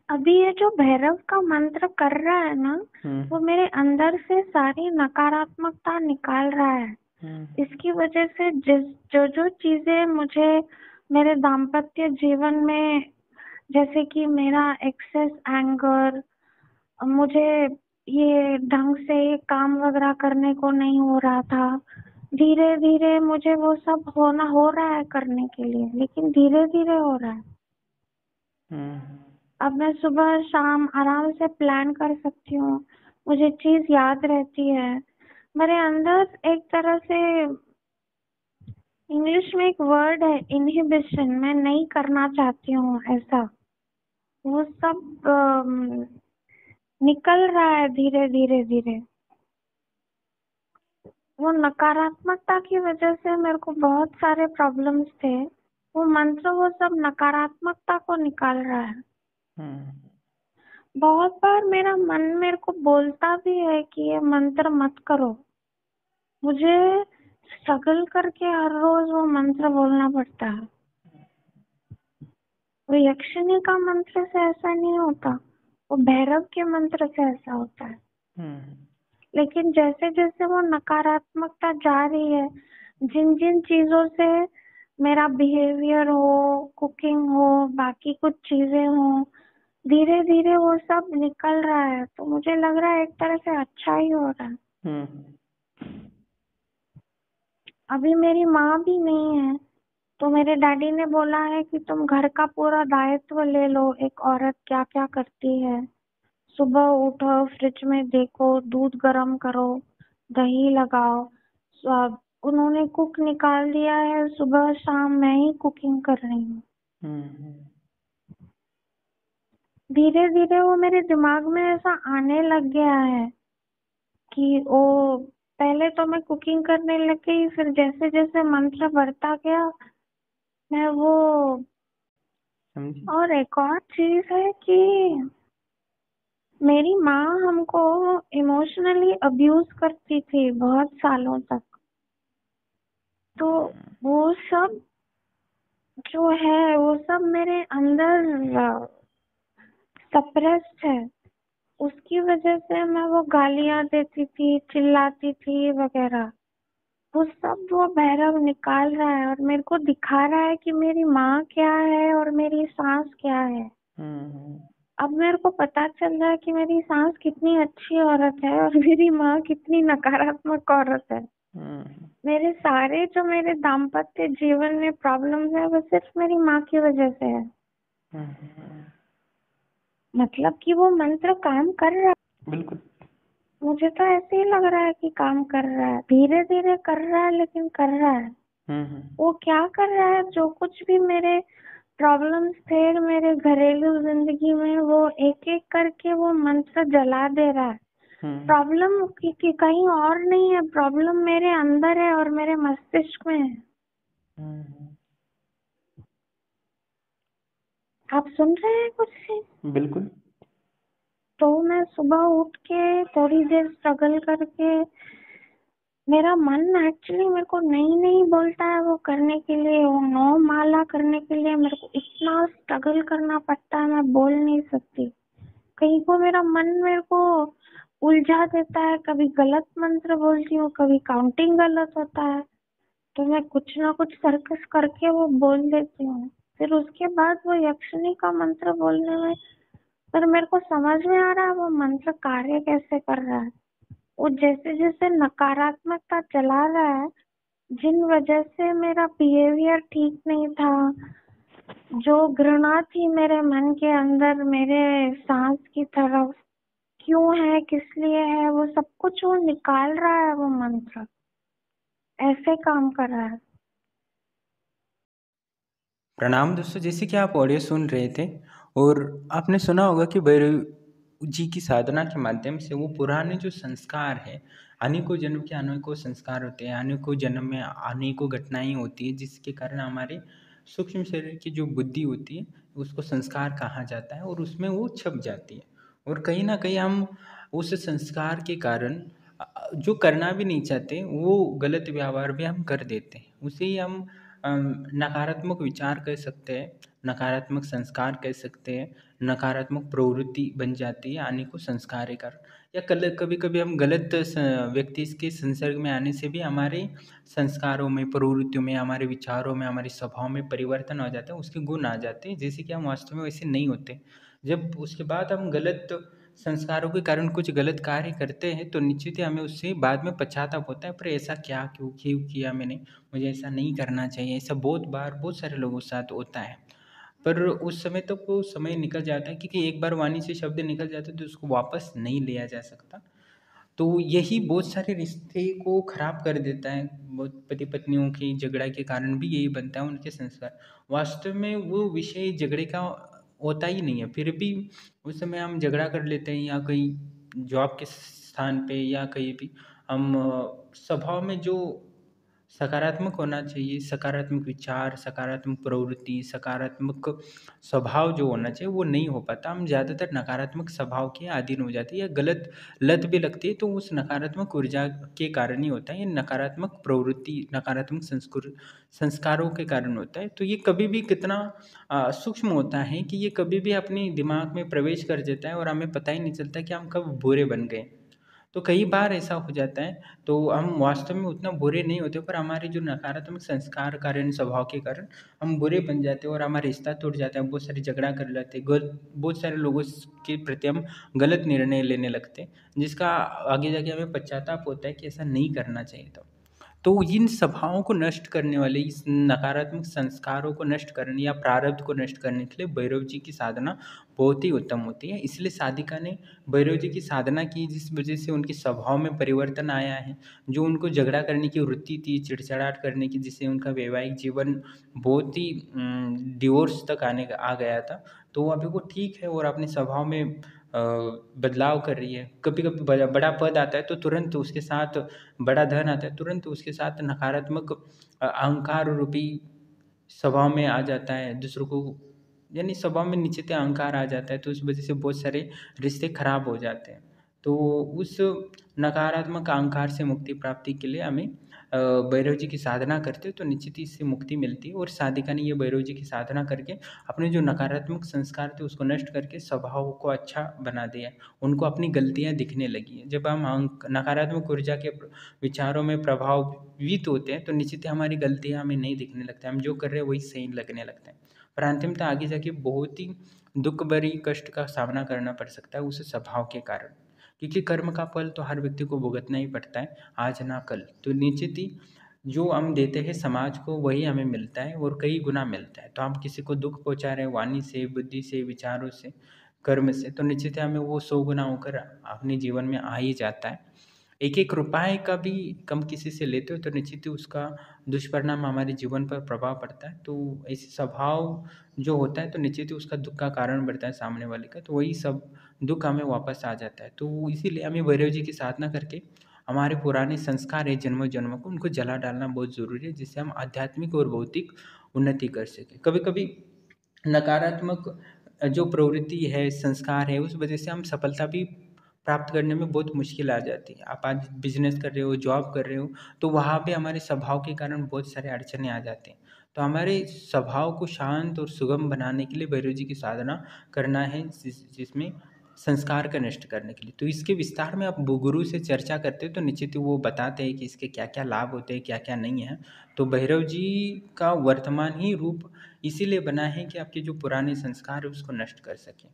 अभी ये जो भैरव का मंत्र कर रहा है ना, वो मेरे अंदर से सारी नकारात्मकता निकाल रहा है। इसकी वजह से जो जो चीजें मुझे मेरे दाम्पत्य जीवन में, जैसे कि मेरा एक्सेस एंगर, मुझे ये ढंग से काम वगैरह करने को नहीं हो रहा था, धीरे धीरे मुझे वो सब हो रहा है करने के लिए, लेकिन धीरे धीरे हो रहा है। अब मैं सुबह शाम आराम से प्लान कर सकती हूँ, मुझे चीज याद रहती है। मेरे अंदर एक तरह से, इंग्लिश में एक वर्ड है इनहिबिशन, मैं नहीं करना चाहती हूँ ऐसा, वो सब निकल रहा है धीरे धीरे धीरे। वो नकारात्मकता की वजह से मेरे को बहुत सारे प्रॉब्लम्स थे, वो मंत्र वो सब नकारात्मकता को निकाल रहा है। बहुत बार मेरा मन मेरे को बोलता भी है कि ये मंत्र मत करो, मुझे स्ट्रगल करके हर रोज वो मंत्र बोलना पड़ता है। वो यक्षिणी का मंत्र से ऐसा नहीं होता, वो भैरव के मंत्र से ऐसा होता है। लेकिन जैसे जैसे वो नकारात्मकता जा रही है, जिन जिन चीजों से मेरा बिहेवियर हो, कुकिंग हो, बाकी कुछ चीजें हो, धीरे धीरे वो सब निकल रहा है, तो मुझे लग रहा है एक तरह से अच्छा ही हो रहा है। अभी मेरी माँ भी नहीं है, तो मेरे डैडी ने बोला है कि तुम घर का पूरा दायित्व ले लो, एक औरत क्या क्या करती है। सुबह उठो, फ्रिज में देखो, दूध गर्म करो, दही लगाओ, सब उन्होंने कुक निकाल दिया है, सुबह शाम मैं ही कुकिंग कर रही हूँ। धीरे धीरे वो मेरे दिमाग में ऐसा आने लग गया है कि ओ, पहले तो मैं कुकिंग करने लग गई, फिर जैसे जैसे मंत्र बढ़ता गया मैं वो। और एक और चीज है कि मेरी माँ हमको इमोशनली अब्यूज करती थी बहुत सालों तक, तो वो सब जो है वो सब मेरे अंदर सप्रेस्ड है। उसकी वजह से मैं वो गालियां देती थी, चिल्लाती थी वगैरह, वो सब वो भैरव निकाल रहा है और मेरे को दिखा रहा है कि मेरी माँ क्या है और मेरी सास क्या है। अब मेरे को पता चल रहा है कि मेरी सास कितनी अच्छी औरत है और मेरी माँ कितनी नकारात्मक औरत है। मेरे सारे जो मेरे दाम्पत्य जीवन में प्रॉब्लम्स है वो सिर्फ मेरी माँ की वजह से है। मतलब कि वो मंत्र काम कर रहा है। बिल्कुल। मुझे तो ऐसे ही लग रहा है कि काम कर रहा है, धीरे धीरे कर रहा है, लेकिन कर रहा है। वो क्या कर रहा है, जो कुछ भी मेरे प्रॉब्लम्स थे मेरे घरेलू जिंदगी में, वो एक एक करके वो मंत्र जला दे रहा है। प्रॉब्लम की कहीं और नहीं है, प्रॉब्लम मेरे अंदर है और मेरे मस्तिष्क में है। आप सुन रहे हैं कुछ चीज? बिल्कुल। तो मैं सुबह उठ के थोड़ी देर स्ट्रगल करके, मेरा मन एक्चुअली मेरे को नहीं नहीं बोलता है वो करने के लिए, वो 9 माला करने के लिए मेरे को इतना स्ट्रगल करना पड़ता है, मैं बोल नहीं सकती। कहीं को मेरा मन मेरे को उलझा देता है, कभी गलत मंत्र बोलती हूँ, कभी काउंटिंग गलत होता है, तो मैं कुछ ना कुछ सर्कस करके वो बोल देती हूँ। फिर उसके बाद वो यक्षिणी का मंत्र बोलने में पर मेरे को समझ में आ रहा है वो मंत्र कार्य कैसे कर रहा है। वो जैसे जैसे नकारात्मकता चला रहा है, जिन वजह से मेरा बिहेवियर ठीक नहीं था, जो घृणा थी मेरे मन के अंदर मेरे सांस की तरफ, क्यों है, किस लिए है, वो सब कुछ वो निकाल रहा है, वो मंत्र ऐसे काम कर रहा है। प्रणाम दोस्तों, जैसे कि आप ऑडियो सुन रहे थे और आपने सुना होगा कि भैरव जी की साधना के माध्यम से वो पुराने जो संस्कार है, अनेकों जन्म के अनेकों संस्कार होते हैं, अनेकों जन्म में अनेकों घटनाएं होती है जिसके कारण हमारे सूक्ष्म शरीर की जो बुद्धि होती है उसको संस्कार कहा जाता है और उसमें वो छप जाती है। और कहीं ना कहीं हम उस संस्कार के कारण जो करना भी नहीं चाहते वो गलत व्यवहार भी हम कर देते हैं, उसे ही हम नकारात्मक विचार कह सकते हैं, नकारात्मक संस्कार कह सकते हैं, नकारात्मक प्रवृत्ति बन जाती है अनेकों संस्कार के कारण। या कल कभी-कभी हम गलत व्यक्ति के संसर्ग में आने से भी हमारे संस्कारों में, प्रवृत्तियों में, हमारे विचारों में, हमारे स्वभाव में परिवर्तन आ जाता है, उसके गुण आ जाते हैं, जैसे कि हम वास्तव में वैसे नहीं होते। जब उसके बाद हम गलत संस्कारों के कारण कुछ गलत कार्य करते हैं, तो निश्चित ही हमें उससे बाद में पश्चाताप होता है, पर ऐसा क्या क्यों किया मैंने? मुझे ऐसा नहीं करना चाहिए। ऐसा बहुत बार बहुत सारे लोगों के साथ होता है। पर उस समय तक वो समय निकल जाता है, क्योंकि एक बार वाणी से शब्द निकल जाता है तो उसको वापस नहीं लिया जा सकता। तो यही बहुत सारे रिश्ते को खराब कर देता है। बहुत पति-पत्नियों के झगड़ा के कारण भी यही बनता है उनके संस्कार। वास्तव में वो विषय झगड़े का होता ही नहीं है, फिर भी उस समय हम झगड़ा कर लेते हैं, या कहीं जॉब के स्थान पे या कहीं भी हम स्वभाव में जो सकारात्मक होना चाहिए, सकारात्मक विचार, सकारात्मक प्रवृत्ति, सकारात्मक स्वभाव जो होना चाहिए वो नहीं हो पाता। हम ज़्यादातर नकारात्मक स्वभाव के अधीन हो जाते हैं, या गलत लत भी लगती है तो उस नकारात्मक ऊर्जा के कारण ही होता है। ये नकारात्मक प्रवृत्ति, नकारात्मक संस्कारों के कारण होता है। तो ये कभी भी कितना सूक्ष्म होता है कि ये कभी भी अपने दिमाग में प्रवेश कर जाता है और हमें पता ही नहीं चलता कि हम कब बुरे बन गए। तो कई बार ऐसा हो जाता है, तो हम वास्तव में उतना बुरे नहीं होते, पर हमारे जो नकारात्मक संस्कार कारण, स्वभाव के कारण हम बुरे बन जाते हैं और हमारा रिश्ता टूट जाता है। बहुत सारे झगड़ा कर लेते हैं, बहुत सारे लोगों के प्रति हम गलत निर्णय लेने लगते हैं, जिसका आगे जाके हमें पश्चाताप होता है कि ऐसा नहीं करना चाहिए था। तो इन स्वभावों को नष्ट करने वाले, इस नकारात्मक संस्कारों को नष्ट करने या प्रारब्ध को नष्ट करने के लिए भैरव जी की साधना बहुत ही उत्तम होती है। इसलिए साधिका ने भैरव जी की साधना की, जिस वजह से उनके स्वभाव में परिवर्तन आया है। जो उनको झगड़ा करने की वृत्ति थी, चिड़चिड़ाहट करने की, जिससे उनका वैवाहिक जीवन बहुत ही डिवोर्स तक आ गया था, तो अभी वो ठीक है और अपने स्वभाव में बदलाव कर रही है। कभी-कभी बड़ा पद आता है तो तुरंत उसके साथ, बड़ा धन आता है तुरंत उसके साथ नकारात्मक अहंकार रूपी स्वभाव में आ जाता है। दूसरों को, यानी स्वभाव में नीचते अहंकार आ जाता है, तो उस वजह से बहुत सारे रिश्ते खराब हो जाते हैं। तो उस नकारात्मक अहंकार से मुक्ति प्राप्ति के लिए हमें भैरव जी की साधना करते हैं, तो निश्चित ही इससे मुक्ति मिलती है। और साधिका ने ये भैरव जी की साधना करके अपने जो नकारात्मक संस्कार थे उसको नष्ट करके स्वभाव को अच्छा बना दिया। उनको अपनी गलतियाँ दिखने लगी हैं। जब हम नकारात्मक ऊर्जा के विचारों में प्रभावित होते हैं, तो निश्चित ही हमारी गलतियाँ हमें नहीं दिखने लगता है। हम जो कर रहे हैं वही सही लगने लगता है। पर अंतिमतः आगे जाके बहुत ही दुःख भरी कष्ट का सामना करना पड़ सकता है उस स्वभाव के कारण। क्योंकि कर्म का फल तो हर व्यक्ति को भुगतना ही पड़ता है, आज ना कल। तो निश्चित ही जो हम देते हैं समाज को वही हमें मिलता है, और कई गुना मिलता है। तो हम किसी को दुःख पहुँचा रहे हैं वाणी से, बुद्धि से, विचारों से, कर्म से, तो निश्चित ही हमें वो 100 गुना होकर अपने जीवन में आ ही जाता है। एक-एक रुपए का भी कम किसी से लेते हो तो निश्चित ही उसका दुष्परिणाम हमारे जीवन पर प्रभाव पड़ता है। तो ऐसे स्वभाव जो होता है तो निश्चित ही उसका दुःख का कारण बढ़ता है सामने वाले का, तो वही सब दुःख हमें वापस आ जाता है। तो इसीलिए हमें भैरव जी की साधना करके हमारे पुराने संस्कार है जन्मों-जन्मों को, उनको जला डालना बहुत ज़रूरी है, जिससे हम आध्यात्मिक और भौतिक उन्नति कर सकें। कभी-कभी नकारात्मक जो प्रवृत्ति है, संस्कार है, उस वजह से हम सफलता भी प्राप्त करने में बहुत मुश्किल आ जाती है। आप आज बिज़नेस कर रहे हो, जॉब कर रहे हो, तो वहाँ पे हमारे स्वभाव के कारण बहुत सारे अड़चनें आ जाती हैं। तो हमारे स्वभाव को शांत और सुगम बनाने के लिए भैरव जी की साधना करना है, जिसमें संस्कार का नष्ट करने के लिए। तो इसके विस्तार में आप गुरु से चर्चा करते हो तो निश्चित ही वो बताते हैं कि इसके क्या-क्या लाभ होते हैं, क्या-क्या नहीं है। तो भैरव जी का वर्तमान ही रूप इसीलिए बना है कि आपके जो पुराने संस्कार है उसको नष्ट कर सकें।